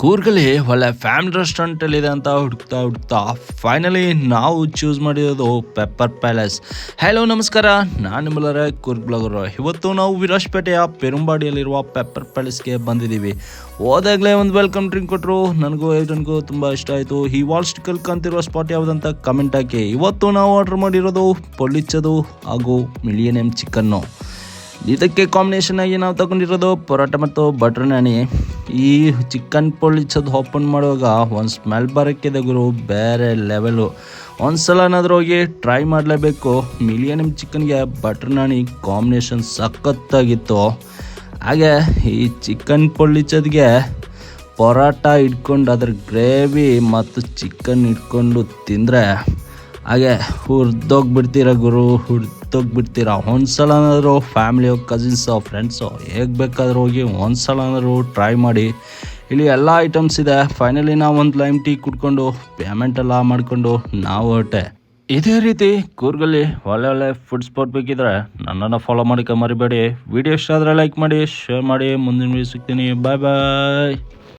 ಕೂರ್ಗಲ್ಲಿ ಒಳ್ಳೆ ಫ್ಯಾಮಿಲಿ ರೆಸ್ಟೋರೆಂಟಲ್ಲಿದೆ ಅಂತ ಹುಡುಕ್ತಾ ಹುಡುಕ್ತಾ ಫೈನಲಿ ನಾವು ಚೂಸ್ ಮಾಡಿರೋದು ಪೆಪ್ಪರ್ ಪ್ಯಾಲೇಸ್. ಹಲೋ ನಮಸ್ಕಾರ, ನಾನು ನಿಮ್ಮಲ್ಲರೇ ಕೂರ್ಗ್ ಬ್ಲಾಗರು. ಇವತ್ತು ನಾವು ವಿರಾಜ್ಪೇಟೆಯ ಪೆರುಂಬಾಡಿಯಲ್ಲಿರುವ ಪೆಪ್ಪರ್ ಪ್ಯಾಲೇಸ್ಗೆ ಬಂದಿದ್ದೀವಿ. ಹೋದಾಗಲೇ ಒಂದು ವೆಲ್ಕಮ್ ಡ್ರಿಂಕ್ ಕೊಟ್ಟರು. ನನಗೂ ತುಂಬ ಇಷ್ಟ ಆಯಿತು. ಈ ವಾಲ್ ಸ್ಟಿಕಲ್ ಕಾಣ್ತಿರುವ ಸ್ಪಾಟ್ ಯಾವುದಂತ ಕಮೆಂಟ್ ಹಾಕಿ. ಇವತ್ತು ನಾವು ಆರ್ಡರ್ ಮಾಡಿರೋದು ಪೊಳ್ಳಿಚ್ಚದು ಹಾಗೂ ಮಿಲಿಯನಿಯಂ ಚಿಕನ್ನು. ಇದಕ್ಕೆ ಕಾಂಬಿನೇಷನ್ ಆಗಿ ನಾವು ತಗೊಂಡಿರೋದು ಪರೋಟ ಮತ್ತು ಬಟರ್ ನಾನಿ. ಈ ಚಿಕನ್ ಪೊಳ್ಳಿಚ್ಚದು ಓಪನ್ ಮಾಡುವಾಗ ಒಂದು ಸ್ಮೆಲ್ ಬರೋಕ್ಕಿದೆ ಗುರು, ಬೇರೆ ಲೆವೆಲು. ಒಂದು ಸಲನಾದರೂ ಹೋಗಿ ಟ್ರೈ ಮಾಡಲೇಬೇಕು. ಮಿಲಿಯನಿಯಂ ಚಿಕನ್ಗೆ ಬಟರ್ ನಾನಿ ಕಾಂಬಿನೇಷನ್ ಸಖತ್ತಾಗಿತ್ತು. ಹಾಗೆ ಈ ಚಿಕನ್ ಪೊಳ್ಳಿಚ್ಚದಿಗೆ ಪರೋಟ ಇಟ್ಕೊಂಡು ಅದ್ರ ಗ್ರೇವಿ ಮತ್ತು ಚಿಕನ್ ಇಟ್ಕೊಂಡು ತಿಂದರೆ ಹಾಗೆ ಹುರಿದೋಗ್ಬಿಡ್ತೀರ ಗುರು, ಹುರಿದೋಗ್ಬಿಡ್ತೀರ. ಒಂದು ಸಲನಾದರೂ ಫ್ಯಾಮಿಲಿಯೋ ಕಸಿನ್ಸೋ ಫ್ರೆಂಡ್ಸೋ ಹೇಗೆ ಬೇಕಾದರೂ ಹೋಗಿ ಒಂದು ಸಲನಾದರೂ ಟ್ರೈ ಮಾಡಿ. ಇಲ್ಲಿ ಎಲ್ಲ ಐಟಮ್ಸ್ ಇದೆ. ಫೈನಲಿ ನಾವು ಒಂದು ಲೈಮ್ ಟೀ ಕುಡ್ಕೊಂಡು ಪೇಮೆಂಟ್ ಎಲ್ಲ ಮಾಡಿಕೊಂಡು ನಾವು ಹೊರಟೆ. ಇದೇ ರೀತಿ ಕೂರ್ಗಲ್ಲಿ ಒಳ್ಳೆ ಫುಡ್ ಸ್ಪಾಟ್ ಬೇಕಿದ್ರೆ ನನ್ನನ್ನು ಫಾಲೋ ಮಾಡೋಕ್ಕೆ ಮರಿಬೇಡಿ. ವಿಡಿಯೋ ಇಷ್ಟ ಆದರೆ ಲೈಕ್ ಮಾಡಿ, ಶೇರ್ ಮಾಡಿ. ಮುಂದಿನ ವಿಡಿಯೋ ಸಿಗ್ತೀನಿ. ಬಾಯ್ ಬಾಯ್.